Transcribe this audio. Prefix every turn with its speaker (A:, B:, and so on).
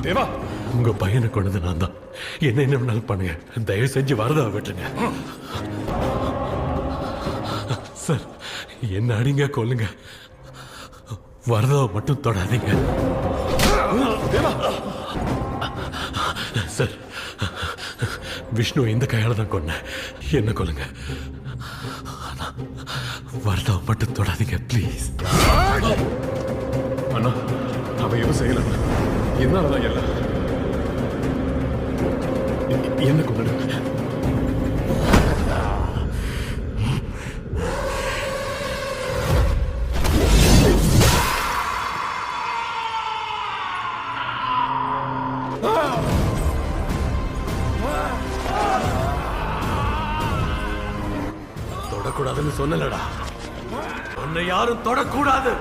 A: தேவா,
B: உங்க பையனை கொண்டது நான் தான். என்ன வேணாலும் பண்ணுங்க, தயவு செஞ்சு வரதா விட்டுருங்க. சார், என்ன அடிங்க கொல்லுங்க, வரதாவை மட்டும் தொடாதீங்க.
A: தேவா,
B: சார், விஷ்ணு இந்த கையால தான் கொன்ன. என்ன கொல்லுங்க, வரதாவை மட்டும் தொடாதீங்க ப்ளீஸ்.
A: அண்ணா, அவன் எதுவும் செய்யல. என்னாலதான் எல்லாம் என்ன கொண்டு
B: தொடக்கூடாதுன்னு சொன்னலடா, உன்னை யாரும் தொடக்கூடாது.